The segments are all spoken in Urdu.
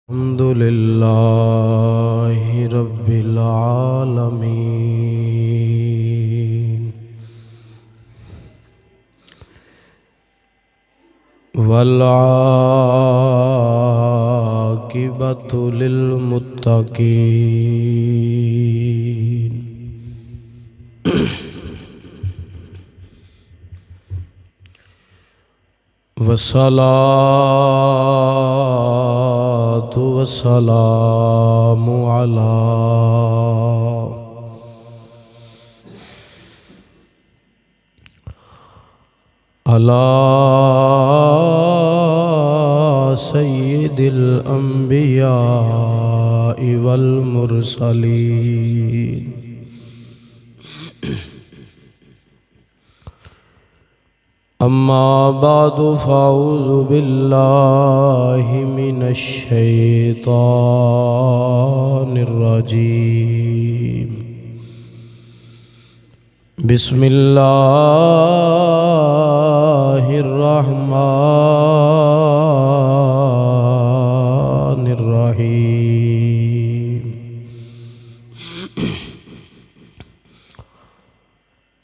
الحمد لله رب العالمين والعاقبة للمتقين والصلاة والسلام على سيد الأنبياء والمرسلين أما بعد فأعوذ بالله من الشيطان الرجيم بسم الله الرحمن الرحيم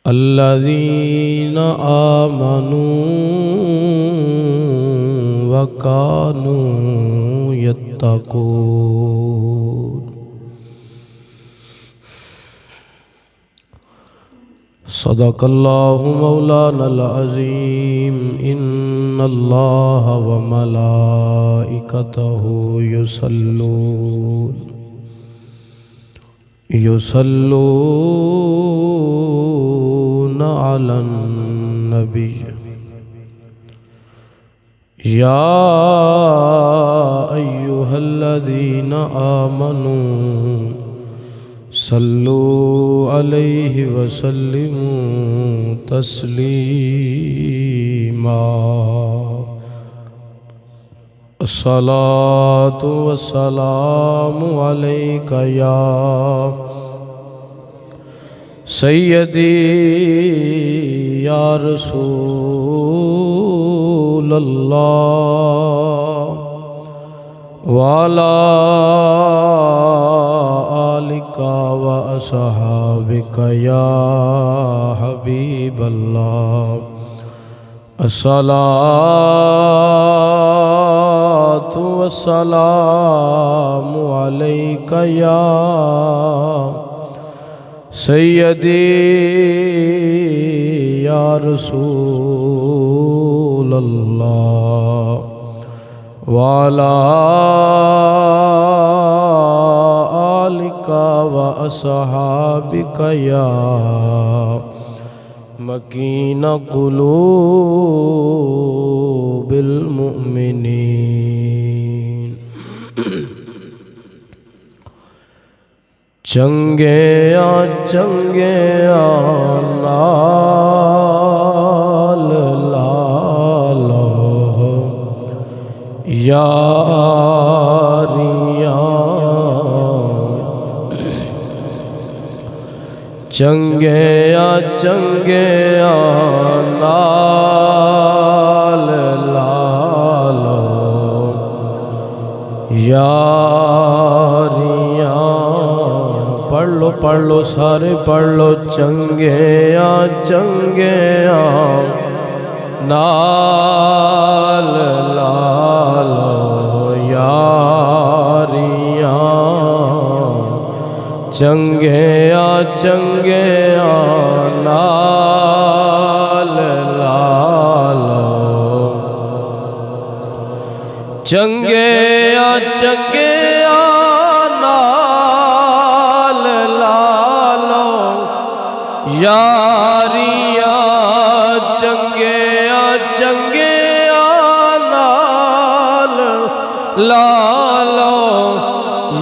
الذين آمنوا وكانوا يتقون صدق الله مولانا العظيم إن الله وملائكته يصلون على النبي يا أيها الذين آمنوا صلوا عليه وسلموا تسليما الصلاة والسلام عليك يا سيدي يا رسول الله وعلى آلك وأصحابك يا حبيب الله الصلاة والسلام عليك يا سيدي يا رسول الله وعلى آلك وأصحابك يا مكين قلوب المؤمنين چنگیا چنگیا لال لالو یاریاں چنگیا چنگیا لال لالو یاریاں پڑھ لو سارے پڑھ لو چنگیا چنگیا نال لالو یاریاں چنگیا چنگیا نال لالو چنگیا چنگیا نال لالو یاریاں چنگیا چنگیا نال لالو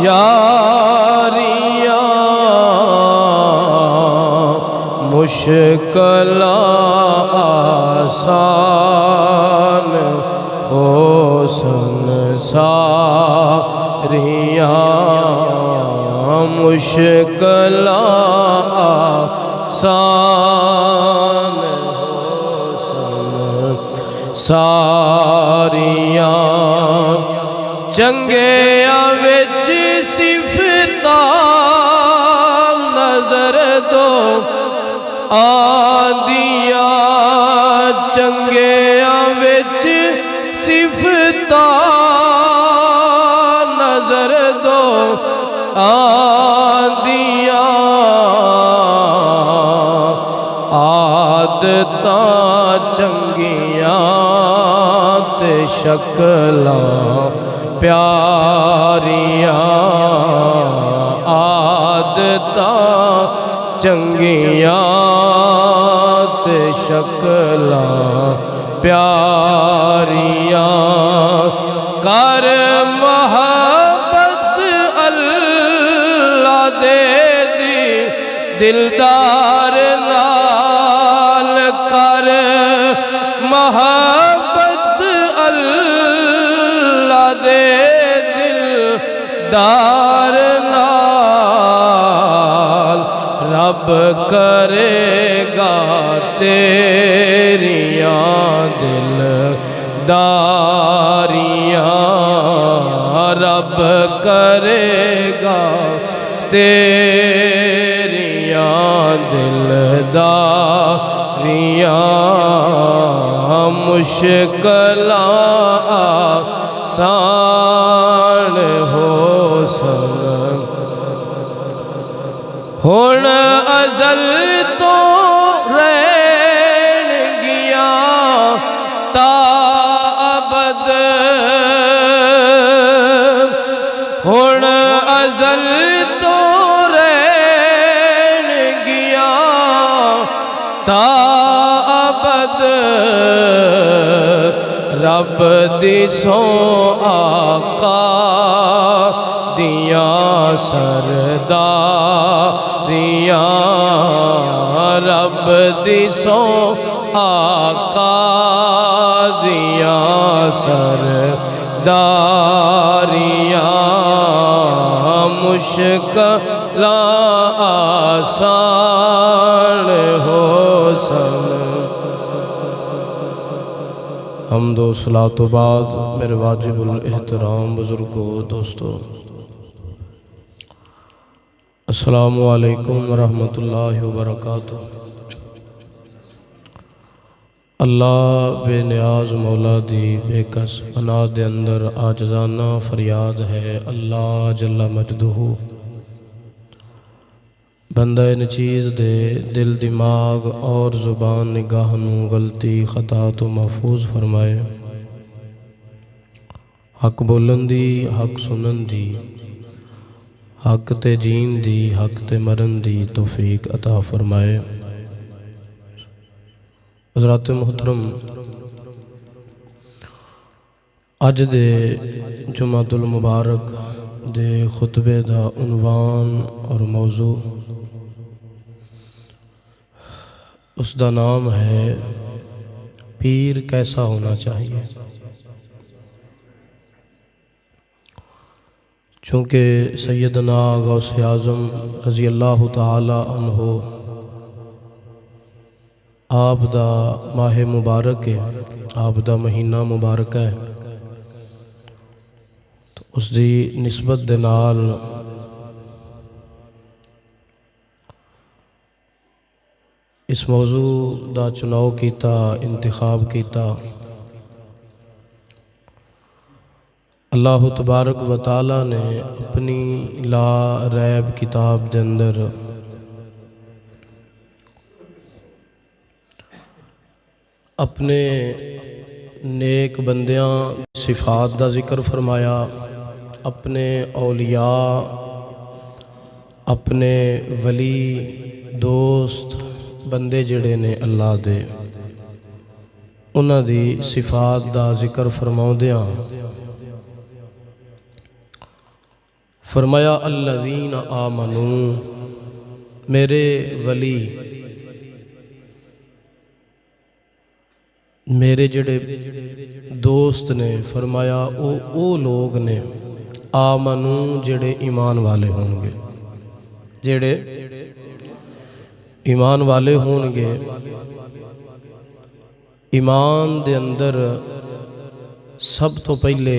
یاریاں مشکل آسان ہو سنساریاں مشکل آسان ہو سنساریاں چنگیاں وچ صفتاں نظر دو آندیاں چنگیاں وچ صفتاں نظر دو آندیاں عادتاں چنگیاں تے شکلاں پیاریاں عادتاں چنگیاں تے شکلاں پیاریاں کر محبت اللہ دے دی دلدار نال کر محبت اللہ دے دلدار نال رب کرے گا تیریاں دلداریاں رب کرے گا تیریاں دلداریاں مشکلاں آسان ہو سن ہن ازل تو رہن گیاں تا ابد ہن ازل تو رہن گیاں تا ابد رب دی سو آقا دیاں سرداریاں رب دی سو آقا دیاں سرداریاں مشکلاں آسان ہو سن حمد و صلاۃ و بعد میرے واجب الاحترام بزرگوں دوستو السلام علیکم ورحمۃ اللہ وبرکاتہ۔ اللہ بے نیاز مولا دی بے کس پناہ دے اندر عاجزانہ فریاد ہے اللہ جل مجدہ بندہ نچیز دے دل دماغ اور زبان نگاہ نو غلطی خطا تو محفوظ فرمائے، حق بولن دی حق سنن دی حق تے جین دی حق تے مرن دی توفیق عطا فرمائے۔ حضرات محترم، اج دے جمعۃ المبارک دے خطبے دا عنوان اور موضوع اس دا نام ہے پیر کیسا ہونا چاہیے۔ چونکہ سیدنا غوث اعظم رضی اللہ تعالی عنہ آپ دا ماہ مبارک ہے، آپ دا مہینہ مبارک ہے، تو اس دی نسبت دے نال اس موضوع دا چناؤ کیتا، انتخاب کیتا۔ اللہ تبارک و تعالی نے اپنی لا ریب کتاب دے اندر اپنے نیک بندیاں صفات دا ذکر فرمایا، اپنے اولیاء اپنے ولی دوست بندے جڑے نے اللہ دے انہاں دی صفات دا ذکر فرماؤندیاں فرمایا الذین آمنون، میرے ولی میرے جڑے دوست نے، فرمایا او لوگ نے آمنون جڑے ایمان والے ہوں گے، جڑے ایمان والے ہون گے۔ ایمان دے اندر سب تو پہلے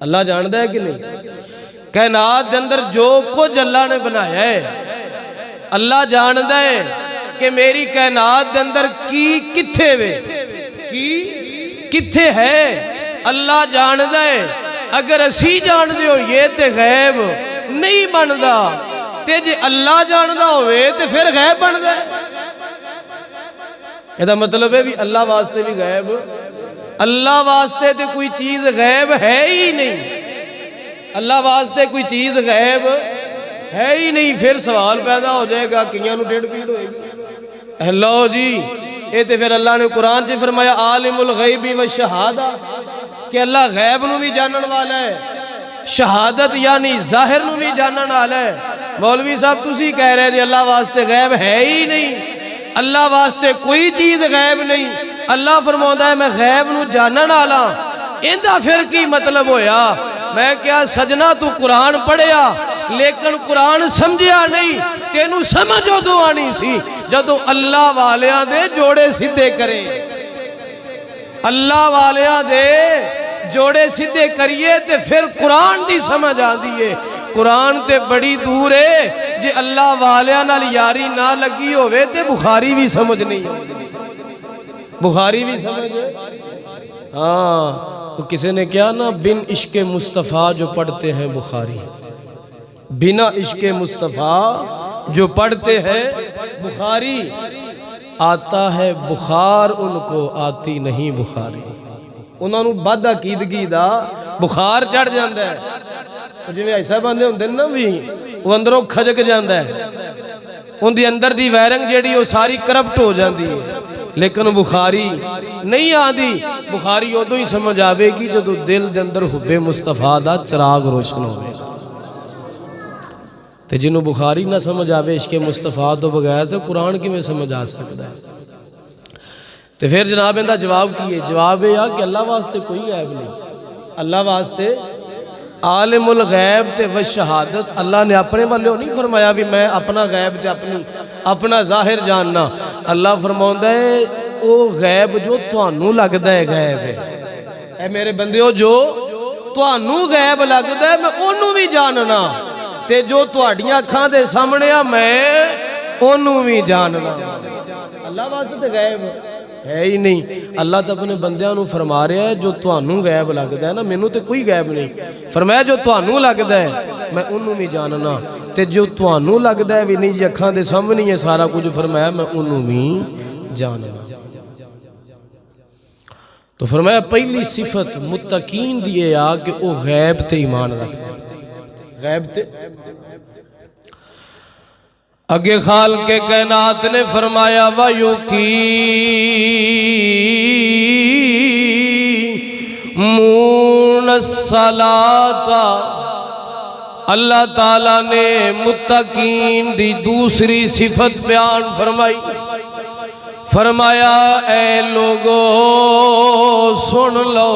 اللہ جاندا ہے کہ نہیں؟ کائنات دے اندر جو کچھ اللہ نے بنایا ہے اللہ جاندا ہے کہ میری کائنات دے اندر کی کتھے وے کی کتھے ہے اللہ جاندا ہے۔ اگر اسی جاندے ہو یہ تے غیب نہیں بندا تے جے اللہ جاندا ہوئے تے پھر غیب بندا ہے۔ یہ مطلب ہے بھی اللہ واسطے بھی غیب، اللہ واسطے تے کوئی چیز غیب ہے ہی نہیں، اللہ واسطے کوئی چیز غیب ہے ہی نہیں۔ پھر سوال پیدا ہو جائے گا کئیاں نو ڈیڑھ پیڑ ہوئے گی۔ لو جی یہ تے پھر اللہ نے قرآن سے فرمایا عالم الغیب والشہادہ کہ اللہ غیب نو بھی جانن والا ہے، شہادت یعنی ظاہر نو بھی جانن والا ہے۔ مولوی صاحب تسی کہہ رہے جی اللہ واسطے غیب ہے ہی نہیں، اللہ واسطے کوئی چیز غیب نہیں، اللہ فرماؤں ہے میں غیب نو جانن والا، اندہ پھر کی مطلب ہویا؟ میں کیا سجنا تو قرآن پڑھیا لیکن قرآن سمجھیا نہیں، تینوں سمجھ ادو آنی سی جدو اللہ والیاں دے جوڑے سدھے کرے، اللہ والیاں دے جوڑے سدھے کریے تے پھر قرآن دی سمجھ آ دیئے۔ قرآن تے بڑی دور ہے جے اللہ والیاں نال یاری نہ لگی ہوئے تے بخاری بھی سمجھ نہیں، بخاری بھی سمجھ ہے۔ ہاں کسی نے کیا نا بن عشق مصطفیٰ جو پڑھتے ہیں بخاری، بنا عشق مصطفیٰ جو پڑھتے ہیں بخاری، آتا ہے بخار ان کو آتی نہیں بخاری، انہوں نے بد عقیدگی دا بخار چڑھ جاندہ ہے۔ جو میں ایسا بندے ہوندے نا بھی وہ اندروں کھجک جاندہ ہے، ان دی اندر دی ویرنگ جیڑی وہ ساری کرپٹ ہو جاندی ہے، لیکن بخاری نہیں آدھی۔ بخاری وہ تو ہی سمجھ آوے گی جو دل دے اندر حب مصطفیٰ دا چراغ روشن ہوئے گا۔ تے جنہوں بخاری نہ سمجھ آوے عشق مصطفیٰ تو بغیر تو قرآن کی میں سمجھ آ سکتا ہے۔ تے پھر جناب اندہ جواب کیے، جواب ہے کہ اللہ واسطے کوئی غیب نہیں، اللہ واسطے عالم الغیب تے والشہادت اللہ نے اپنے والے نہیں فرمایا بھی میں اپنا غیب تے اپنا ظاہر جاننا۔ اللہ فرماؤندہ ہے او غیب جو توانوں لگتا ہے غیب ہے، اے میرے بندیو جو توانوں غیب لگتا ہے میں انہوں بھی جاننا، تے جو تواڈیاں اکھاں دے سامنے میں انہوں بھی جاننا۔ اللہ واسطے غیب ہے ہی نہیں۔ اللہ تو اپنے بندیاں نو فرما رہا ہے جو توانوں غیب لگتا ہے نا مینوں تے کوئی غیب نہیں، فرمایا جو توانوں لگتا ہے میں انہوں بھی جاننا، تے جو توانوں لگتا ہے بھی نہیں جی اکھاں دے سامنے ہے سارا کچھ، فرمایا میں انہوں بھی جاننا۔ تو فرمایا پہلی صفت متقین دیئے آ کہ وہ غیب تے ایمان رکھتے ہیں، غیب تے اگے خالق کائنات نے فرمایا وَيُقِيمُونَ الصَّلَاةَ، اللہ تعالیٰ نے متقین دی دوسری صفت بیان فرمائی، فرمایا اے لوگو سن لو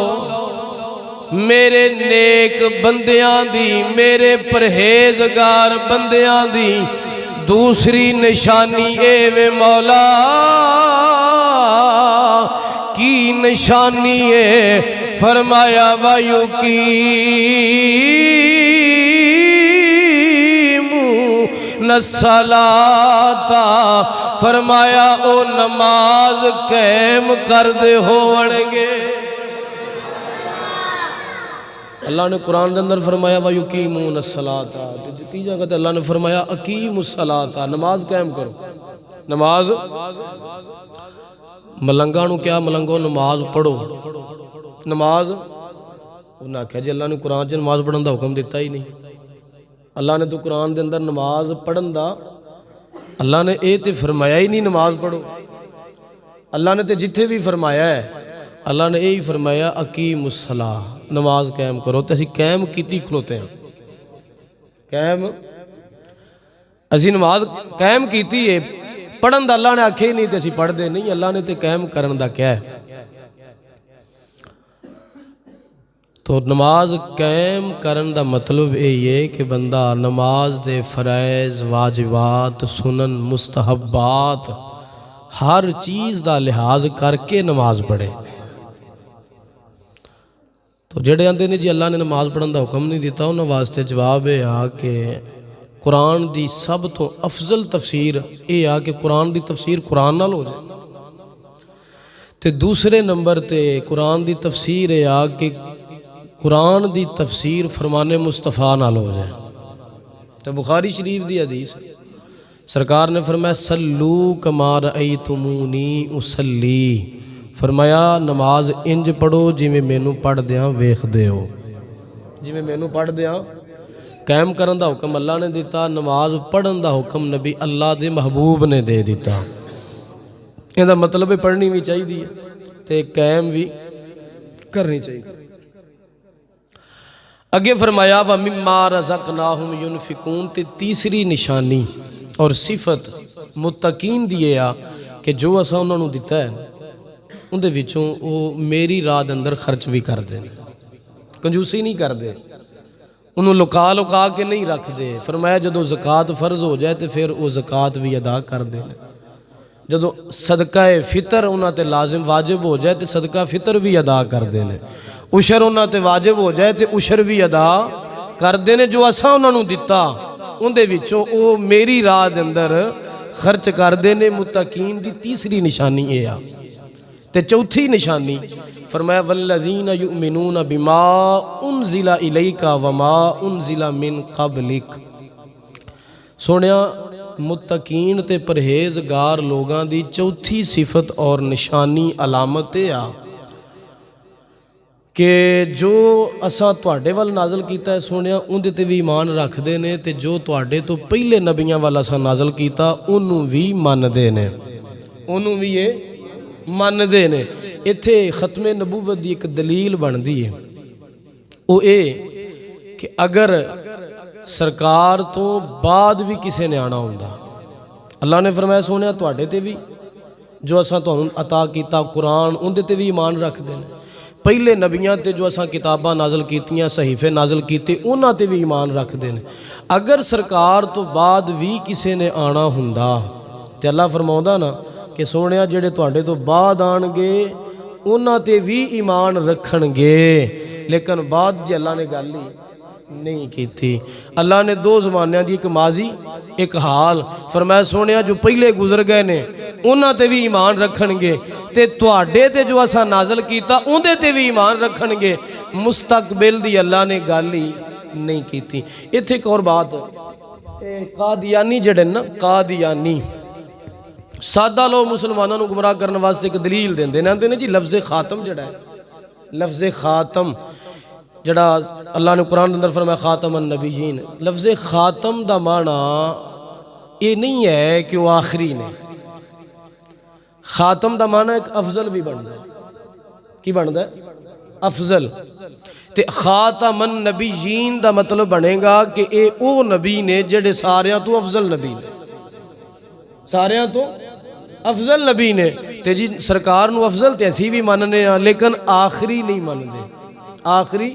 میرے نیک بندیاں دی، میرے پرہیزگار بندیاں دی دوسری نشانی اے وے مولا کی نشانی ہے، فرمایا وَيُقِيمُونَ الصَّلَاةَ، فرمایا او نماز قائم کر دے ہوڑگے۔ اللہ نے قرآن کے اندر فرمایا وَيُقِيمُونَ الصَّلَاةَ، کی جگہ تے اللہ نے فرمایا اقیموا الصلاۃ، نماز قائم کرو۔ نماز ملنگانوں کیا ملنگو نماز پڑھو، نماز انہاں کہا جی اللہ نے قرآن سے نماز پڑھن دا حکم دیتا ہی نہیں، اللہ نے تو قرآن دے اندر نماز پڑھن دا اللہ نے اے تے فرمایا ہی نہیں نماز پڑھو، اللہ نے تے جتھے بھی فرمایا ہے اللہ نے یہی فرمایا اقیم الصلاۃ، نماز قائم کرو، تے اسی قائم کیتی کھلوتے ہیں، قائم اسی نماز قائم کیتی ہے، پڑھن دا اللہ نے آکھے ہی نہیں تے اسی پڑھ دے نہیں، اللہ نے تے قائم کرن دا کیا ہے۔ تو نماز قائم کرن دا مطلب یہ کہ بندہ نماز دے فرائض واجبات سنن مستحبات ہر چیز دا لحاظ کر کے نماز پڑھے۔ تو جڑے آندے نے جی اللہ نے نماز پڑھن دا حکم نہیں دیتا، انہاں واسطے جواب یہ آ کہ قرآن دی سب تو افضل تفسیر یہ آ کہ قرآن دی تفسیر قرآن نال ہو جائے، تے دوسرے نمبر تے قرآن دی تفسیر یہ آ کہ قرآن دی تفسیر فرمان مصطفیٰ نال ہو جائے۔ تو بخاری شریف دی حدیث سرکار نے فرمایا صلو کما رأیتمونی اصلی، فرمایا نماز انج پڑھو جی میں مینوں پڑھ دیاں ویکھ دے ہو، جی میں مینوں پڑھ دیاں۔ قائم کرن دا حکم اللہ نے دیتا، نماز پڑھن دا حکم نبی اللہ دے محبوب نے دے دیتا۔ یہ دا مطلب پڑھنی بھی چاہیے تے قائم بھی کرنی چاہیے۔ اگے فرمایا وَمِمَّا رَزَقْنَاهُمْ يُنْفِقُونَ، تے تیسری نشانی اور صفت متقین دیے آ کہ جو اسا انہوں نے دیتا ہے ان دے وچوں وہ میری راہ دے اندر خرچ بھی کر دیں، کنجوسی نہیں کر دے، انہوں لکا لکا کے نہیں رکھ دے۔ فرمایا جدو زکوٰۃ فرض ہو جائے تو پھر وہ زکوٰۃ بھی ادا کر دیں، جدو صدقہ فطر انہاں تے لازم واجب ہو جائے تو صدقہ فطر بھی ادا کر دیں، عشر انہاں تے واجب ہو جائے تو عشر بھی ادا کر دیں۔ جو اسا انہوں نے دیتا ان دے وچوں او میری راہ دے اندر خرچ کر دینے۔ متقین دی تیسری نشانی یہ آ تے چوتھی نشانی فرمایا والذین یؤمنون بما انزل الیک وما انزل من قبلک۔ سونیا متقین تے پرہیزگار لوگاں دی چوتھی صفت اور نشانی علامت یہ آ کہ جو اساں تواڈے وال نازل کیتا ہے سونیا اندے تے بھی ایمان رکھ دے نے، تے جو تواڈے تو پہلے نبیاں والا اساں نازل کیتا انہوں بھی من دے نے، انہوں بھی یہ من دے نے۔ اتھے ختم نبوت دی ایک دلیل بن دی ہے، وہ اے کہ اگر سرکار تو بعد بھی کسے نے آنا ہوندا، اللہ نے فرمایا سونیا تواڈے تے بھی جو اساں تانوں عطا کیتا قرآن اندے تے بھی ایمان رکھ دے نے، پہلے نبیاں تے جو اساں کتاباں نازل کیتیاں صحیفے نازل کیتے انہاں تے بھی ایمان رکھ دے نے۔ اگر سرکار تو بعد بھی کسے نے آنا ہوندا تے اللہ فرماؤندا نا کہ سونیا جڑے تواڈے تو بعد آن گے انہاں تے بھی ایمان رکھن گے، لیکن بعد جی اللہ نے گل ہی نہیں کی تھی۔ اللہ نے دو زمانیاں دی ایک ماضی ایک حال فرمایا سونیا جو پہلے گزر گئے نے انہاں تے بھی ایمان رکھن گے، تے تواڈے تے جو اسا نازل کیتا اندے تے بھی ایمان رکھن گے، مستقبل دی اللہ نے گل ہی نہیں کی تھی۔ ایتھے ایک اور بات قادیانی جڑے نا قادیانی سادہ لوگ مسلمانوں کو گمراہ کرنے واسطے ایک دلیل دیں دینا دینے جی لفظ خاتم جڑا ہے، لفظ خاتم جڑا اللہ نے قرآن اندر فرمایا خاتم النبیین، لفظ خاتم دا معنی یہ نہیں ہے کہ وہ آخری نے، خاتم دا معنی ایک افضل بھی بنتا ہے، کی بنتا ہے افضل، تے خاتم النبیین دا مطلب بنے گا کہ اے او نبی نے جڑے ساریاں تو افضل نبی نے، ساریاں تو افضل نبی نے، تے جی سرکار نو افضل تے اسی بھی ماننے ہیں لیکن آخری نہیں ماننے، آخری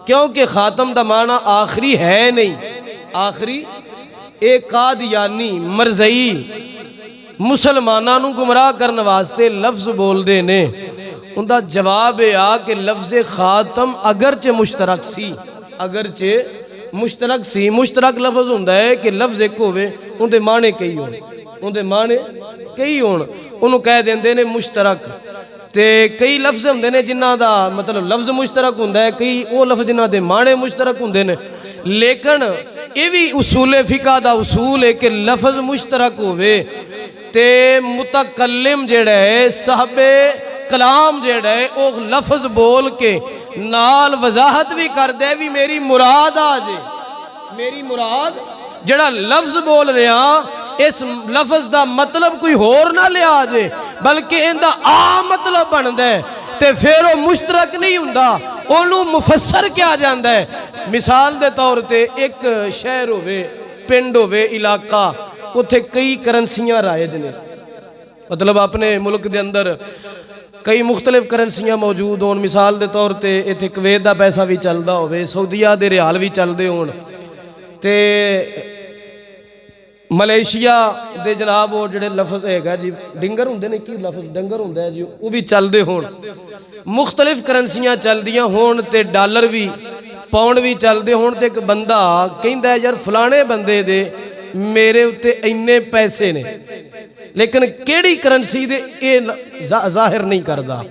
کیونکہ خاتم دا معنی آخری ہے نہیں، آخری ایک قادیانی مرزئی مسلمانوں نو گمراہ کرنے واسطے لفظ بول دے نے، ان دا جواب ہے کہ لفظ خاتم اگرچہ مشترک سی، اگرچہ مشترک سی، مشترک لفظ ہوندہ ہے کہ لفظ ایک ہوئے ان دے معنی کئی ہون، ان دے معنی کئی ہون، انہوں کہہ دیندے نے مشترک، تے کئی لفظ ہوندے نے جنہ دا مطلب لفظ مشترک ہوندہ ہے، کئی وہ لفظ جنہ دے معنی مشترک ہوندے نے، لیکن یہ بھی اصول فقہ دا اصول ہے کہ لفظ مشترک ہوئے تے متکلم جڑا ہے صاحب کلام جڑا ہے وہ لفظ بول کے نال وضاحت بھی کر دے بھی میری مراد آجے، میری مراد جڑا لفظ بول رہا اس لفظ دا مطلب کوئی ہور نہ لے آجے بلکہ ان دا عام مطلب بن دے تے پھر وہ مشترک نہیں ہوندہ، انہوں مفسر کیا جاندہ ہے۔ مثال دے طور تے ایک شہر ہوئے پنڈ ہوئے علاقہ اتھے کئی کرنسیاں رائج نے، مطلب اپنے ملک دے اندر کئی مختلف کرنسیاں موجود ہون، مثال دے طور تے اتھے کویت دا پیسہ بھی چلدا ہوئے، سعودیہ دے ریال بھی چل دے ہون، تے ਮਲੇਸ਼ੀਆ ਦੇ ਜਨਾਬ ਉਹ ਜਿਹੜੇ ਲਫ਼ਜ਼ ਹੈਗਾ ਜੀ ਡਿੰਗਰ ਹੁੰਦੇ ਨੇ, ਕੀ ਲਫ਼ਜ਼ ਡੰਗਰ ਹੁੰਦਾ ਹੈ ਜੀ, ਉਹ ਵੀ ਚੱਲਦੇ ਹੋਣ, ਮੁਖਤਲਿਫ ਕਰੰਸੀਆਂ ਚੱਲਦੀਆਂ ਹੋਣ ਤੇ ਡਾਲਰ ਵੀ ਪਾਉਂਡ ਵੀ ਚੱਲਦੇ ਹੋਣ, ਤੇ ਇੱਕ ਬੰਦਾ ਕਹਿੰਦਾ ਯਾਰ ਫਲਾਣੇ ਬੰਦੇ ਦੇ ਮੇਰੇ ਉੱਤੇ ਇੰਨੇ ਪੈਸੇ ਨੇ, ਲੇਕਿਨ ਕਿਹੜੀ ਕਰੰਸੀ ਦੇ ਇਹ ਜ਼ਾਹਿਰ ਨਹੀਂ ਕਰਦਾ।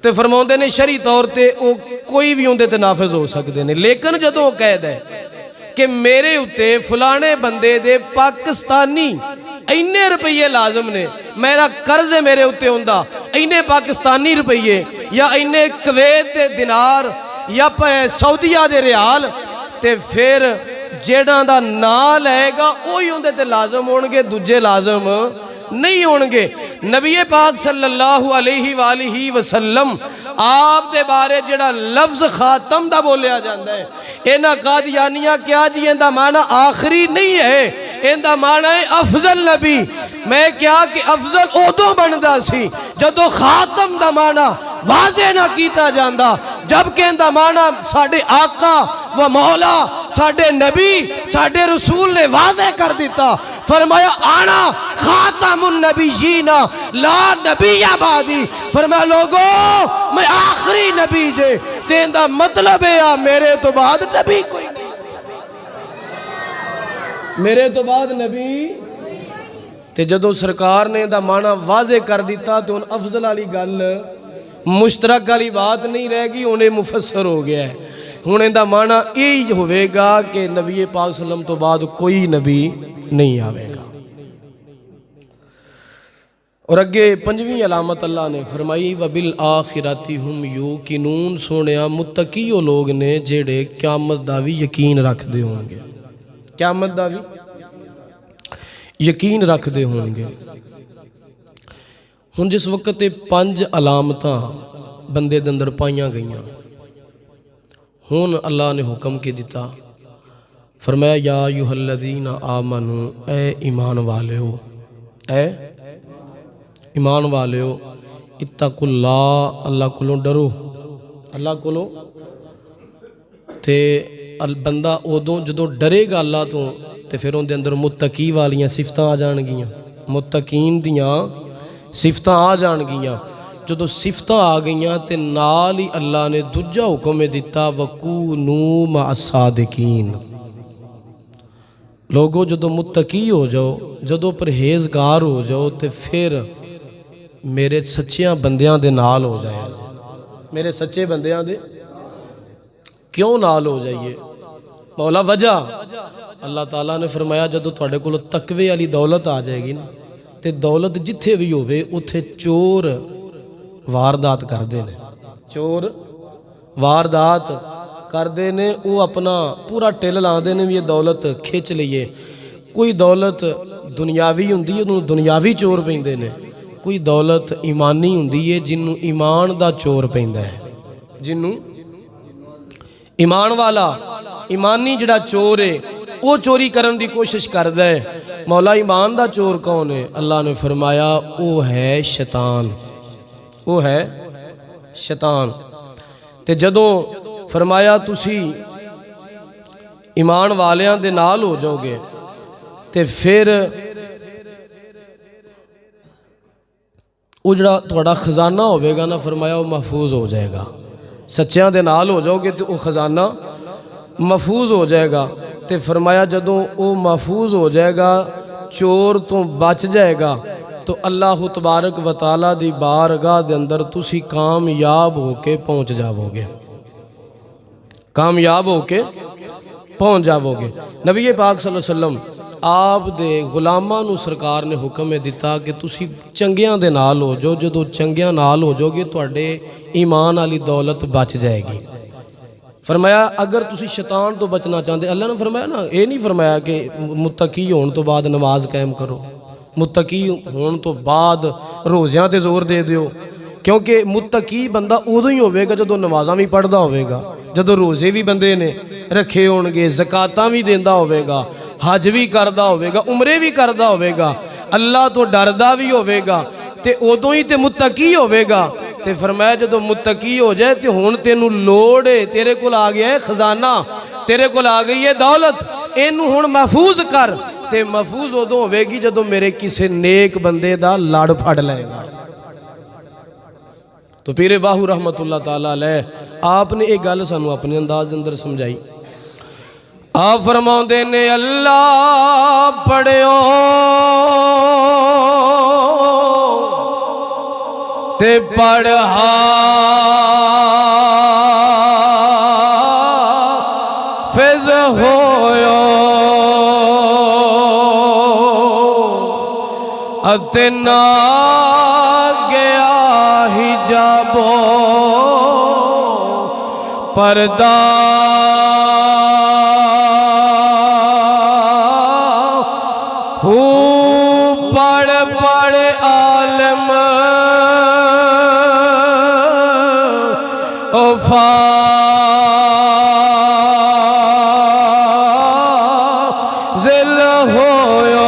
ਤੇ ਫਰਮਾਉਂਦੇ ਨੇ ਸ਼ਰਈ ਤੌਰ ਤੇ ਉਹ ਕੋਈ ਵੀ ਉਹਦੇ ਤੇ ਨਾਫਿਜ਼ ਹੋ ਸਕਦੇ ਨੇ, ਲੇਕਿਨ ਜਦੋਂ ਉਹ ਕਹਿਦਾ کہ میرے اتے فلانے بندے دے پاکستانی اینے روپیے لازم نے، میرا قرض ہے میرے اتے ہوندہ اینے پاکستانی روپیے یا اینے کویت دے دینار یا سعودیہ دے ریال، تے پھر جیڑاں دا نا لے گا وہی ہوندے تے لازم ہونگے، دوجے لازم نہیں ہونگے۔ نبی پاک صلی اللہ علیہ وآلہ وسلم آپ دے بارے جڑا لفظ خاتم دا بولیا جاندہ ہے، اینا قادیانیہ کیا جی ایندہ معنی آخری نہیں ہے، ایندہ معنی ہے افضل نبی۔ میں کیا کہ افضل اودوں بندہ سی جدو خاتم دا معنی واضح نہ کیتا جاندہ، جبکہ ایندہ معنی ساڑھے آقا و مولا ساڑھے نبی ساڑھے رسول نے واضح کر دیتا، فرمایا آنا خاتم النبیین لا نبی آبادی، فرمایا لوگو میں آخری نبی جے، تیندہ مطلب ہے میرے تو بعد نبی کوئی نہیں، میرے تو بعد نبی۔ تے جدو سرکار نے دا معنی واضح کر دیتا تو ان افضل علی گل مشترک علی بات نہیں رہ گی، انہیں مفسر ہو گیا ہے۔ انہیں دا معنی یہی ہوئے گا کہ نبی پاک صلی اللہ علیہ وسلم تو بعد کوئی نبی نہیں آوے گا۔ اور اگے پنجویں علامت اللہ نے فرمائی وَبِالْآخِرَةِ هُمْ يُوقِنُونَ، سونیا متقی وہ لوگ نے جیڑے قیامت دا بھی یقین رکھ دے ہوں گے، قیامت دا بھی یقین رکھ دے ہوں گے۔ ہن جس وقت 5 علامتاں بندے دے اندر پائیاں گئیاں، ہن اللہ نے حکم کی دیتا، فرمایا یا ایھا الذین آمنو، اے ایمان والیو، اے ایمان والیو، اتقوا اللہ، اللہ کولوں ڈرو، اللہ کولوں۔ تے بندہ ادوں جدوں ڈرے گا اللہ تو تے پھر ان دے اندر متقی والیاں صفتاں آ جان گیاں، متقین دیاں صفتاں آ جان گیاں۔ جدو صفتاں آ گئیاں تے نال ہی اللہ نے دوجا حکم دیتا وَكُونُوا مَعَ الصَّادِقِينَ، لوگو جدو متقی ہو جاؤ، جدو پرہیزگار ہو جاؤ تے پھر میرے سچیاں بندیاں دے نال ہو جائے، میرے سچے بندیاں دے کیوں نال ہو جائیے؟ مولا وجہ اللہ تعالیٰ نے فرمایا جدو تھوڑے کو تقوی والی دولت آ جائے گی نا، تے دولت جتھے بھی ہوئے اتھے چور واردات کر دینے، چور واردات کر دینے، وہ اپنا پورا ٹیل لا دینے بھی یہ دولت کھچ لئیے۔ کوئی دولت دنیاوی ہوندی ہے انہوں دنیاوی چور پہندے نے، کوئی دولت ایمانی ہوندی ہے جنہوں ایمان دا چور پہندہ ہے، جنہوں ایمان والا ایمانی جڑا چور ہے وہ چوری کرن دی کوشش کردہ ہے۔ مولا ایمان دا چور کون ہے؟ اللہ نے فرمایا وہ ہے شیطان، وہ ہے شیطان۔ تے جدوں فرمایا تسی ایمان والیاں دے نال ہو جاؤ گے تے پھر وہ جڑا تھوڑا خزانہ ہوئے گا نا، فرمایا وہ محفوظ ہو جائے گا، سچیاں دے نال ہو جاؤ گے تو وہ خزانہ محفوظ ہو جائے گا۔ تے فرمایا جدوں وہ محفوظ ہو جائے گا، چور تو بچ جائے گا، تو اللہ تبارک و تعالیٰ دی بارگاہ دے اندر تسی کامیاب ہو کے پہنچ جاؤ گے، کامیاب ہو کے پہنچ جاؤ گے۔ نبی پاک صلی اللہ علیہ وسلم آپ دے غلاماں نو سرکار نے حکم دیتا کہ تسی چنگیاں دے نال ہو جو، جدو چنگیاں نال ہو جو گے تواڈے ایمان والی دولت بچ جائے گی۔ فرمایا اگر تسی شیطان تو بچنا چاہتے، اللہ نے فرمایا نا، یہ نہیں فرمایا کہ متقی ہون تو بعد نماز قائم کرو، متقی ہون تو بعد روزیاں تے زور دے دیو، کیونکہ متقی بندہ ادو ہی ہوئے گا جدو نمازاں بھی پڑھدا ہوئے گا، جدو روزے بھی بندے نے رکھے ہون گے، زکاتاں بھی دیندا ہوئے گا، حج بھی کردا ہوئے گا، عمرے بھی کردا ہوئے گا، اللہ تو ڈردا بھی ہوئے گا، تے ادو ہی تے متقی ہوئے گا۔ تے فرمایا جدو متقی ہو جائے تے ہون تینوں لوڑ ہے، تیرے کول آ گیا ہے خزانہ، تیرے کول آ گئی ہے دولت، اینو ہون محفوظ کر، تے محفوظ ادوں ہوے گی جدوں میرے کسے نیک بندے دا لڑ پھڑ لے گا۔ تو پیر باہو رحمت اللہ تعالیٰ علیہ آپ نے ایک گل سانو اپنے انداز اندر سمجھائی۔ آپ فرماؤندے نے اللہ پڑھیو تے پڑھا فیض ہویو اتے نہ گیا حجابو پردہ پڑھ پڑھ عالم فاضل ہویو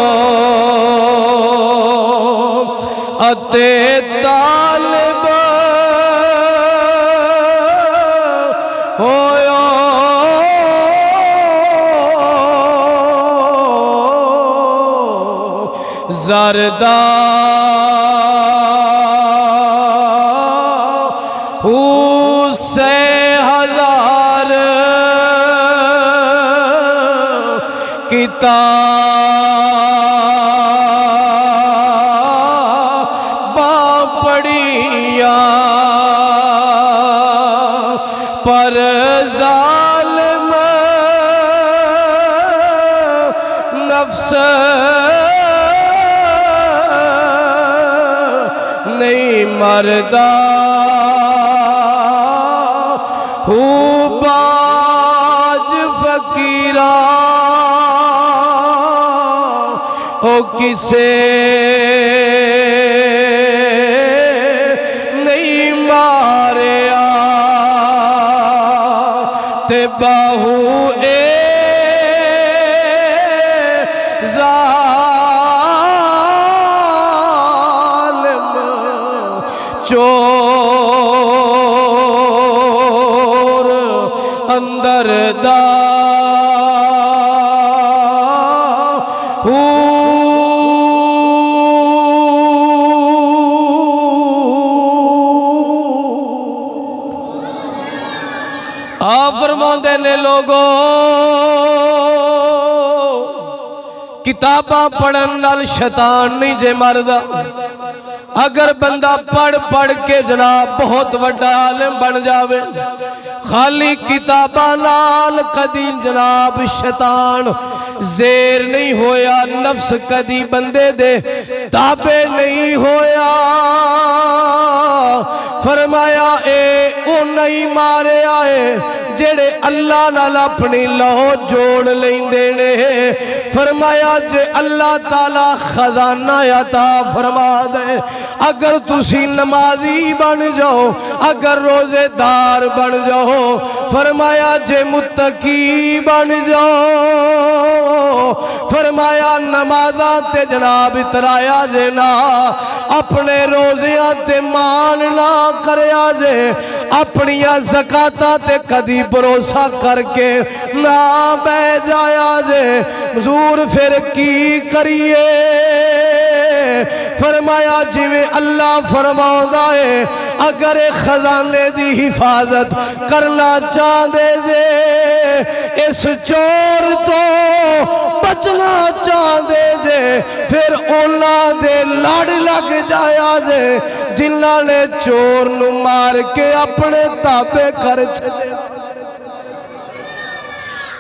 اتے طالب ہویو زردہ سے ہزار کتاباں پڑھیا پر ظالم نفس نہیں مردہ باج فقیران او کسے نہیں ماریا تے باہو ظالم چور اندر دا آپ فرماندے نے لوگو کتاباں پڑھن نال شیطان نہیں جے مردا اگر بندہ پڑھ پڑھ کے جناب بہت وڈا عالم بن جاوے خالی کتاباں نال کدی جناب شیطان زیر نہیں ہویا نفس کدی بندے دے تابع نہیں ہویا فرمایا اے او نہیں مارے آئے جڑے اللہ نال اپنی لو جوڑ لیندے نے فرمایا جے اللہ تعالی خزانہ عطا فرما دے اگر تسی نمازی بن جاؤ اگر روزے دار بن جاؤ فرمایا جے متقی بن جاؤ فرمایا نمازاں تے جناب اترایا جے نا اپنے روزیاں تے مان نہ کریا جے اپنیاں زکاتاں تے کدی بھروسہ کر کے نہ بہ جایا جے حضور پھر کی کریے فرمایا جویں اللہ فرماؤندا ہے اگر خزانے دی حفاظت کرنا چاہندے جے اس چور تو بچنا چاہندے جے پھر انہاں دے لڑ لگ جایا جے جنہاں نے چور نو مار کے اپنے تابع کر چھڑے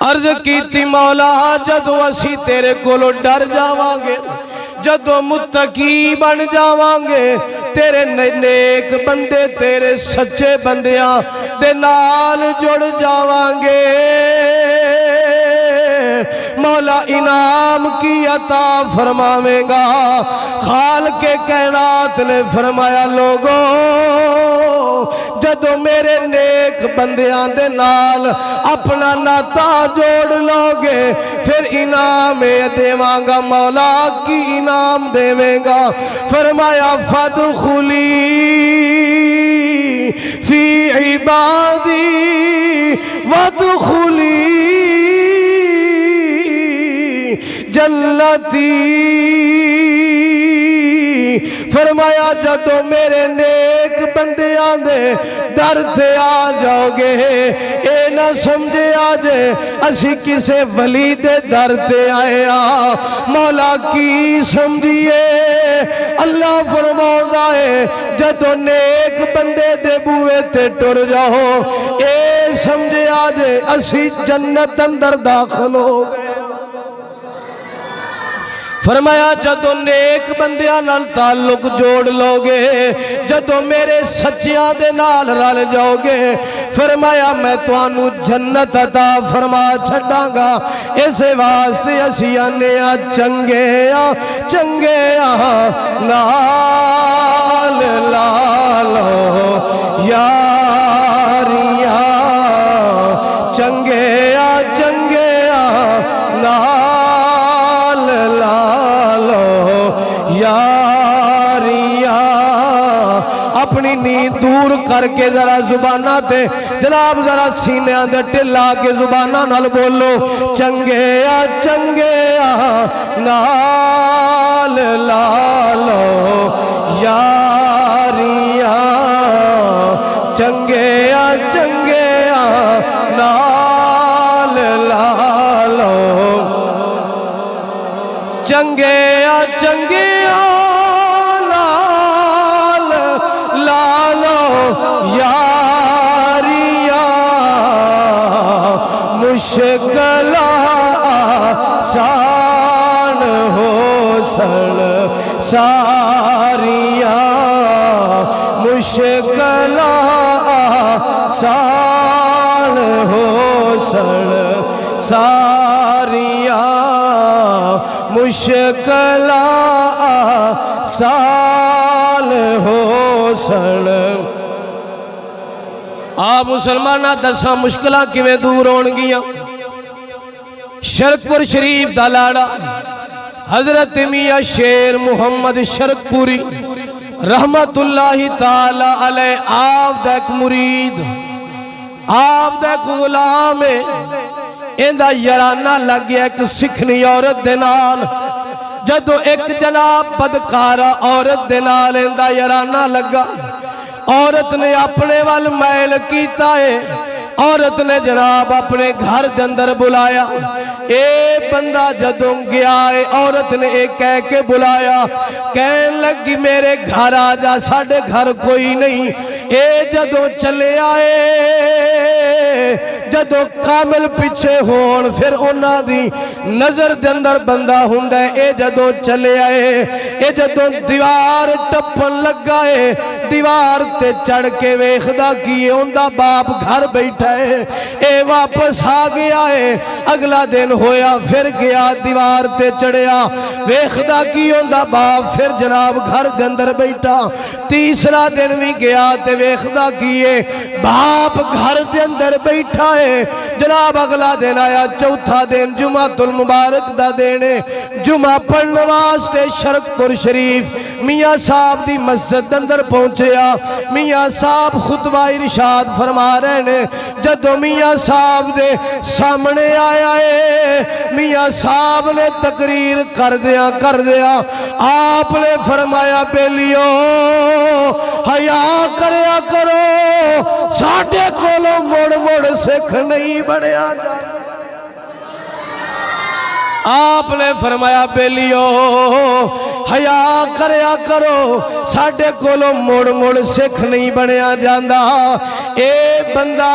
عرض کیتی مولا جدو اسی تیرے کولو ڈر جاوانگے جدو متقی بن جاوانگے تیرے نیک بندے تیرے سچے بندیاں دے نال جڑ جاوانگے مولا انعام کی عطا فرماویں گا خالق کائنات نے فرمایا لوگوں جدو میرے نیک بندیاں دے نال اپنا ناتا جوڑ لوگے پھر انعام دیواں گا مولا کی انعام دیویں گا فرمایا فادخلی فی عبادی وادخلی جنتی فرمایا جدو میرے نیک بندیاں دے در تے آ جاؤ گے اے نہ سمجھے آجے اسی کسے ولی دے در تے آئے مولا کی سمجھئے اللہ فرماؤں ہے جدو نیک بندے دے بوئے تے ٹر جاؤ اے سمجھے آجے اسی جنت اندر داخل ہو گئے فرمایا جدو نیک بندیاں نال تعلق جوڑ لو گے جدو میرے سچیاں دے نال رل جاؤ گے فرمایا میں توانو جنت عطا فرما چھڑاں گا اسے واسطے اسی آنے چنگے نال لالو یاریاں چنگے نال لالو یاریاں اپنی نیند دور کر کے ذرا زبانہ تے جناب ذرا سینیاں دے ٹلا کے زبانہ نال بولو چنگے نال لالو یاریاں چنگے نال لالو چنگے نال لالو یاریاں مشکل آسان ہو سن ساریاں مشکل آسان ہو سن ساریاں مشکل آسان ہو سن آپ مسلمانہ دساں مشکلہ کیویں دور ہون گیاں شرک پور شریف دا لاڑا حضرت میاں شیر محمد شرک پوری رحمت اللہ تعالی علیہ آپ دا ایک مرید آپ دا ایک غلام ہے اندہ یرانہ لگ گیا ایک سکھنی عورت دینال جدو ایک جناب بدکارہ عورت دینال اندہ یرانہ لگا عورت نے اپنے وال میل کیتا ہے عورت نے جناب اپنے گھر دے اندر بلایا اے بندہ جدوں گیا ہے عورت نے ایک کہہ کے بلایا کہنے لگی میرے گھر آجا ساڑھے گھر کوئی نہیں اے جدوں چلے آئے جدوں کامل پچھے ہون پھر انہاں دی نظر دے اندر بندہ ہوندا ہے اے جدوں چلے آئے اے جدوں دیوار ٹپن لگا ہے دیوار تے چڑھ کے ویکھدا کیے اوندا باپ گھر بیٹھا ہے اے واپس آ گیا ہے اگلا دن ہویا پھر گیا دیوار تے چڑھیا ویکھدا کی اوندا باپ پھر جناب گھر دے اندر بیٹھا تیسرا دن بھی گیا تے ویکھدا کیے باپ گھر دے اندر بیٹھا ہے جناب اگلا دن آیا چوتھا دن جمعہ المبارک دا دینے جمعہ پڑھنے واسطے شرک پور شریف میاں صاحب دی مسجد اندر پہنچیا میاں صاحب خطبہ ارشاد فرما رہے نے جدو میاں صاحب دے سامنے آیا ہے میاں صاحب نے تقریر کر دیا آپ نے فرمایا بیلیو حیا کریا کرو ساڑھے کولو مڑ سکھ نہیں بڑھیا جا آپ نے فرمایا بیلیو حیا کریا کرو ساڑھے کولو مڑ سکھ نہیں بنیا جاندہ اے بندہ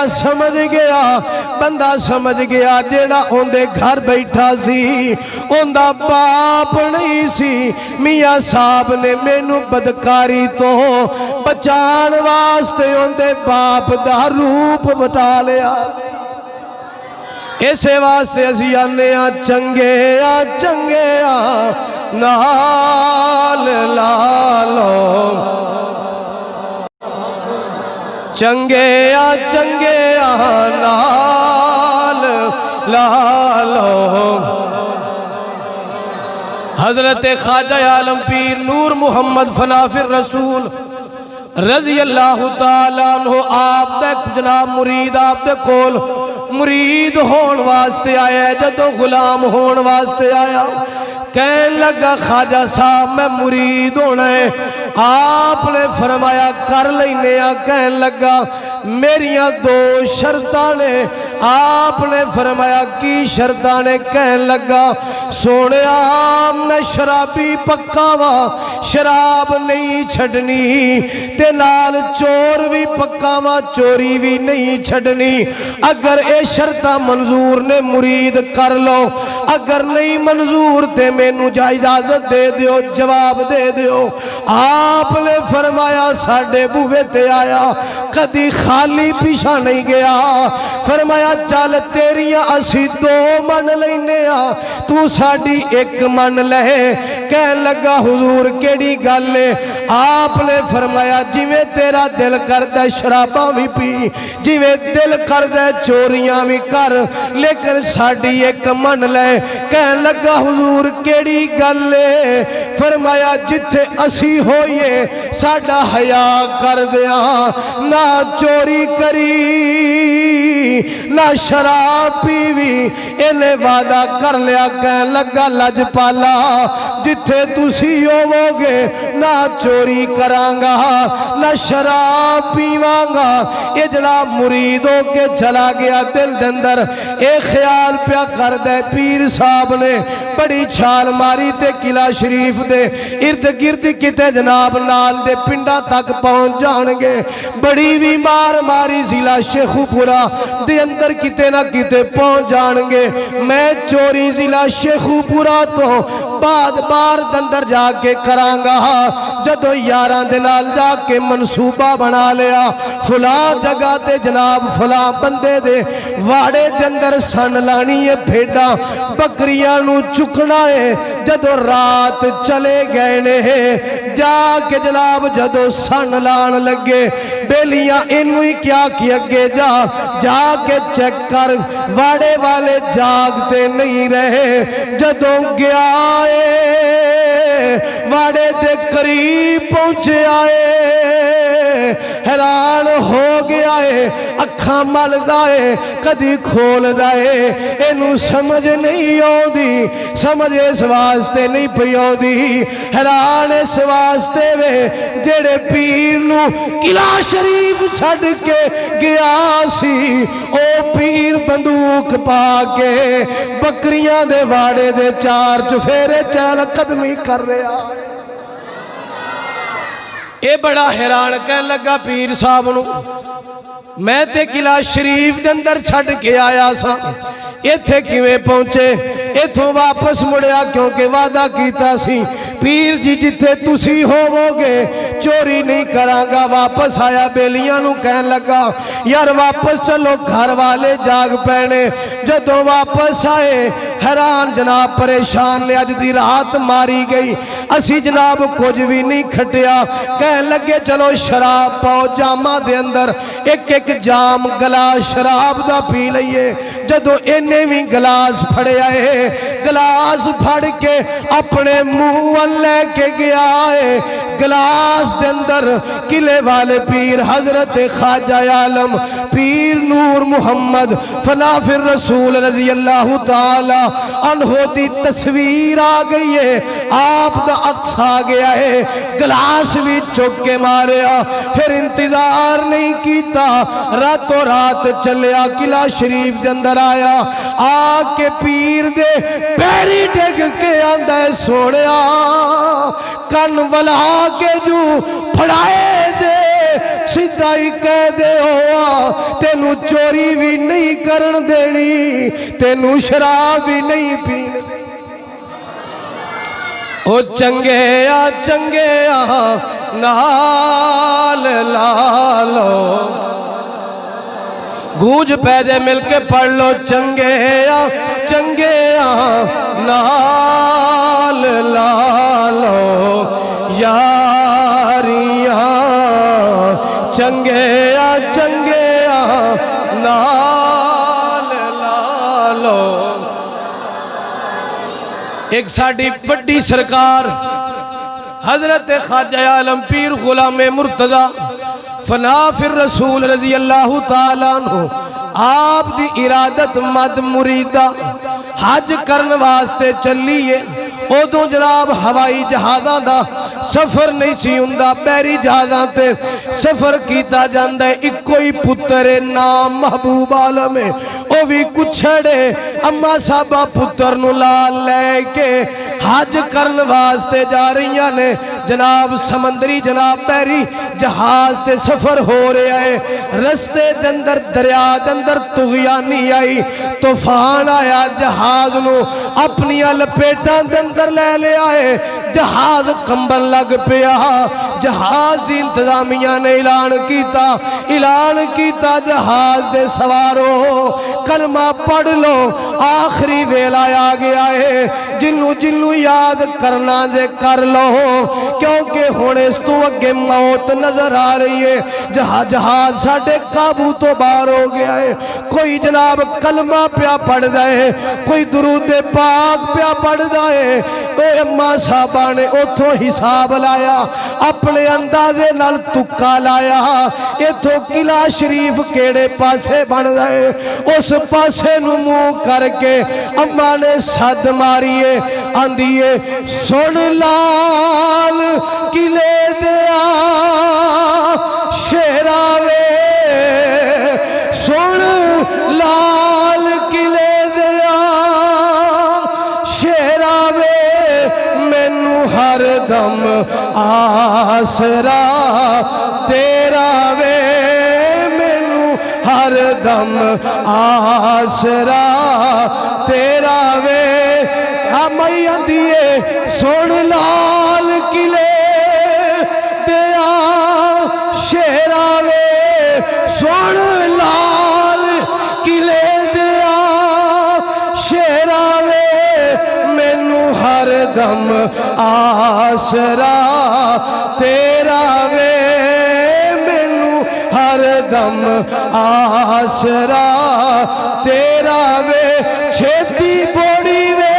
سمجھ گیا جیڑا اندے گھر بیٹھا سی اندہ باپ نہیں سی میاں صاحب نے مینو بدکاری تو بچان واسطے اندے باپ دا روپ بتا لیا اسے واسطے اسی آنے چنگے نال لالو چنگے نال لالو حضرت خواجہ عالم پیر نور محمد فنافر رسول رضی اللہ تعالیٰ عنہ آپ دے جناب مرید آپ دے کول مرید ہون واسطے آیا جدو غلام ہون واسطے آیا کہنے لگا خواجہ صاحب میں مرید ہونا ہے آپ نے فرمایا کر لینے کہنے لگا میریاں دو شرطاں نے آپ نے فرمایا کی شرطاں نے کہنے لگا سونے میں شرابی پکا وا شراب نہیں چھڑنی تے نال چور بھی پکا وا چوری بھی نہیں چھڑنی اگر اے شرطاں منظور نے مرید کر لو اگر نہیں منظور تے مینوں جا اجازت دے دیو جواب دے دیو آپ نے فرمایا ساڑھے بوے تے آیا کدی خالی پیشہ نہیں گیا فرمایا چل تیریاں اسی دو من لینے تو ساڑھی ایک من لے کہنے لگا حضور کیڑی گالے آپ نے فرمایا جویں تیرا دل کردہ شراباں بھی پی جویں دل کردہ چوریاں بھی کر لیکن ساڑھی ایک من لے کہنے لگا حضور کیڑی گالے فرمایا جتھے اسی ہوئے ساڑھا حیا کر دیا نہ چوری کری نہ شراب پیوی انہیں وعدہ کر لیا کہنے لگا لج پالا جتھے تسی ہوو گے نہ چوری کرانگا نہ شراب پیوانگا اجلا مرید ہو کے چلا گیا دل دندر ایک خیال پیا کر دے پیر صاحب نے بڑی چھال ماری تے قلعہ شریف دے ارد گرد کتے جناب نال دے پنڈا تک پہنچ جانگے بڑی بھی مار ماری ضلع شیخو پورا دے اندر کتے نہ کتے پہنچ جانگے میں چوری ضلع شیخو پورا تو بعد بار دندر جا کے کرانگا جدو یاران دے نال جا کے منصوبہ بنا لیا فلاں جگہ تے جناب فلاں بندے دے واڑے دے اندر سن لانی ہے بھیڑا بکریاں نو چکنا ہے جدو رات چلے گئے نے جا کے جناب جدو سن لان لگے بیلیاں انوی کیا کی اگے جا کے چیک کر واڑے والے جاگتے نہیں رہے جدو گیا واڑے دے قریب پہنچے آئے حیران ہو گیا ہے اکھاں مل دائے کدی کھول دائے انہوں سمجھ نہیں ہو دی سمجھ اس واسطے نہیں پیو دی حیران اس واسطے وے جڑے پیر نو قلعہ شریف چھڑ کے گیا سی او پیر بندوق پا کے بکریاں دے واڑے دے چار چفیرے چہل قدمی کر رہا اے بڑا حیران کہنے لگا پیر صاحب نو میں تے قلعہ شریف دے اندر چھڑ کے آیا سا ایتھے کیویں پہنچے ایتھوں واپس مڑیا کیونکہ وعدہ کیتا سی پیر جی جتھے تسی ہوو گے چوری نہیں کرانگا واپس آیا بیلیاں نو کہن لگا یار واپس چلو گھر والے جاگ پینے جدوں واپس آئے حیران جناب پریشان نے اج دی رات ماری گئی اسی جناب کچھ بھی نہیں کھٹیا کہن لگے چلو شراب پاؤ جامہ دے اندر ایک ایک جام گلاس شراب دا پی لئیے جدو انہیں بھی گلاس پھڑے آئے گلاس پھڑ کے اپنے منہ لے کے گیا ہے گلاس دے اندر قلعے والے پیر حضرت خواجہ عالم پیر نور محمد فنافر رسول رضی اللہ تعالی عنہ دی تصویر آ گئی ہے آپ دا عکس آ گیا ہے گلاس بھی چک کے ماریا پھر انتظار نہیں کیتا راتوں رات چلیا قلعہ شریف دے اندر آیا آ کے پیر دے پیری ڈگ کے آندہ سوڑیا کن ولا کے جو پھڑائے جے سدھائی کہہ دے ہوا تینو چوری بھی نہیں کرن دینی تینو شراب بھی نہیں پین دینی او چنگے نال لالو گوج پیدے مل کے پڑھ لو چنگے نال لالو یاریاں چنگے نال لالو ایک ساڑھی بڑی سرکار حضرت خواجہ عالم پیر غلام مرتضی فنافر رسول رضی اللہ تعالیٰ عنہ آپ دی ارادت مد مریدہ حج کرن واسطے چلیے ادوں جناب ہوائی جہازاں دا سفر نہیں سی ہوندا بحری جہازاں تے سفر کیتا جاندا ہے اکو ہی پتر نام محبوب عالم ہے او بھی کچھڑے اما صاحبہ پتر نو لال لے کے حج کرن واسطے جا رہی نے جناب سمندری جناب بحری جہاز تے سفر ہو رہے آئے رستے دندر دریا دندر تغیانی آئی طوفان آیا جہاز نو اپنی لپیٹاں دندر لے آئے جہاز کمبن لگ پیا جہاز دی انتظامیہ نے اعلان کیتا جہاز دے سوارو کلمہ پڑھ لو آخری ویلا آ گیا ہے جنو یاد کرنا دے کر لو کیونکہ ہونے اس تو اگے موت نظر آ رہی ہے جہاز ساڑھے قابو تو باہر ہو گیا ہے کوئی جناب کلمہ پیا پڑھ دائے کوئی درود پاک پیا پڑھ دائے اے اماں صاحبہ نے اتھو حساب لایا اپنے اندازے نال تکا لایا اتھو قلعہ شریف کیڑے پاسے بن دائے اس پاسے نمو کر کے اماں نے صد ماریے آندھیے سن لال قلعے دیا شیراوے سن لال قلعے دیا شیراوے مینو ہر دم آسرا تیرا وے مینو ہر دم آسرا تیرا وے ہمیں دیئے سن لال قلعے دیا شیراوے سن لال قلعے دیا شیراوے مینو ہر دم آسرا تیرا وے مینو ہر دم آسرا تیرا وے چھتی بوڑی وے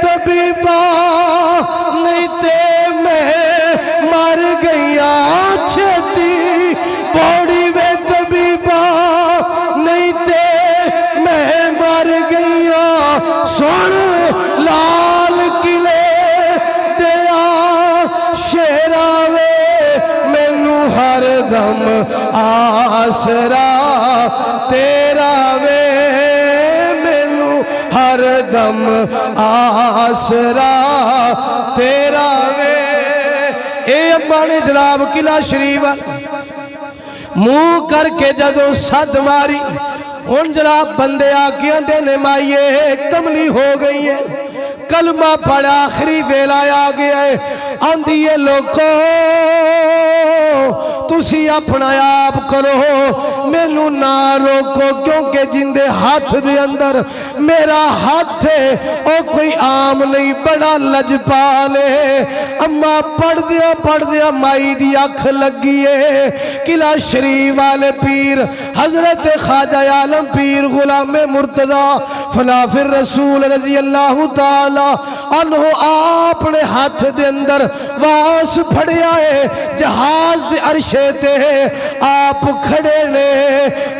طبیبہ نہیں تے میں مر گیا چھتی بوڑی وے طبیبہ نہیں تے میں مر گیا سن لال قلعے دیا شیراوے مینو ہر دم آسرا تیرا وے مینو ہر دم آسرا تیرا وے اے اماں نے جناب قلعہ شریف منہ کر کے جدو صد ماری ان جناب بندے آکیاں دینے مائیے کملی ہو گئی ہے کلمہ پڑھا آخری ویلا آ گیا ہے آندھیے لوگو تسی اپنا آپ کرو مینو نہ روکو کیونکہ جن دے ہاتھ دے اندر میرا ہاتھ ہے او کوئی عام نہیں بڑا لجپالے اما پڑھ دیا مائی دی اکھ لگیے قلعہ شریف والے پیر حضرت خواجہ عالم پیر غلام مرتضی فنافر رسول رضی اللہ تعالی عنہ آپ نے ہاتھ دے اندر واس پھڑیا ہے جہاز دے عرشے تے آپ کھڑے نے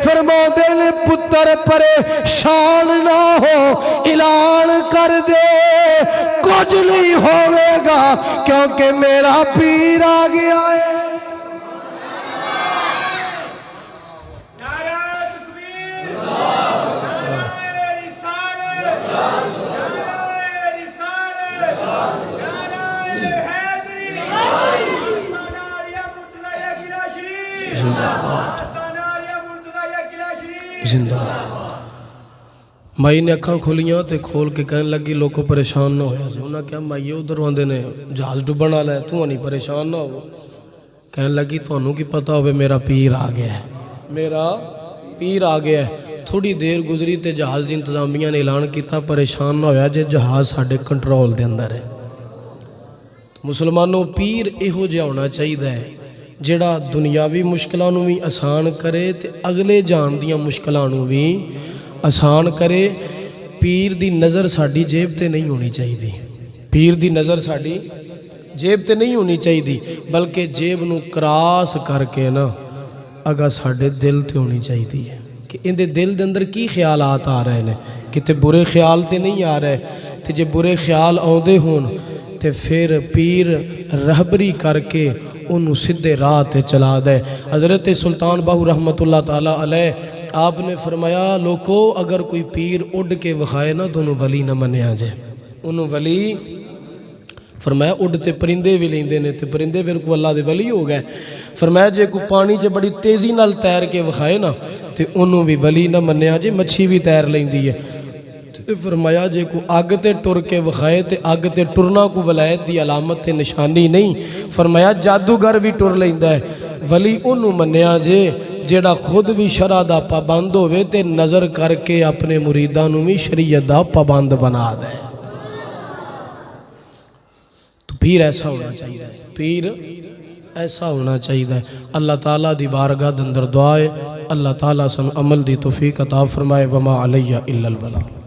فرمو دے نے پتر پریشان نہ ہو اعلان کر دے کچھ نہیں ہوئے گا کیونکہ میرا پیر آ گیا ہے زندہ مائی نے اکھاں کھولیاں تے کھول کے کہنے لگی لوگوں پریشان نہ ہویا انہاں کیا مائی ادھر ہوندے نے جہاز ڈوبن والا ہے تو نہیں پریشان نہ ہو کہنے لگی تانوں کی پتہ ہوئے میرا پیر آ گیا ہے میرا پیر آ گیا ہے تھوڑی دیر گزری تے جہاز دی انتظامیہ نے اعلان کیتا پریشان نہ ہویا جے جہاز ساڑھے کنٹرول دے اندر ہے مسلمانوں پیر ایہو جے ہونا چاہیے ہے جڑا دنیاوی مشکلانوں بھی آسان کرے تے اگلے جان دیاں مشکلانوں بھی آسان کرے پیر دی نظر ساڑی جیب تے نہیں ہونی چاہیے دی پیر دی نظر ساڑی جیب تے نہیں ہونی چاہیے دی بلکہ جیب نو کراس کر کے نا اگا ساڑے دل تے ہونی چاہیے دی کہ ان دے دل دے اندر کی خیالات آ رہے ہیں، کتے برے خیال تے نہیں آ رہے، تے جے برے خیال آؤندے ہون تے پھر پیر رہبری کر کے انہوں سدھے راہ تے چلا دے۔ حضرت سلطان باہو رحمت اللہ تعالیٰ علیہ آپ نے فرمایا لوگو اگر کوئی پیر اڑ کے وکھائے نا تو انہوں ولی نہ منیا جائے، انہوں ولی فرمایا اڑتے پرندے بھی لیندے نے تے پرندے پھر کو اللہ دے ولی ہو گئے۔ فرمایا جے کو پانی چے بڑی تیزی نال تیر کے وکھائے نا تے انہوں بھی ولی نہ منیا جے، مچھی بھی تیر لیندی ہے۔ فرمایا جے کو اگ تے ٹر کے وکھائے تے اگ تے ٹرنا کو ولایت دی علامت تے نشانی نہیں۔ فرمایا جادوگر بھی ٹر لیندا ہے، ولی انہوں منیا جے جیڑا خود بھی شرع دا پابند ہوئے تے نظر کر کے اپنے مریداں نوں بھی شریعت دا پابند بنا دے۔ تو پیر ایسا ہونا چاہیے، پیر ایسا ہونا چاہیے۔ اللہ تعالیٰ دی بارگاہ دے اندر دعائے اللہ تعالیٰ سن عمل دی توفیق عطا فرمائے۔ وما علیہ الا البلاغ۔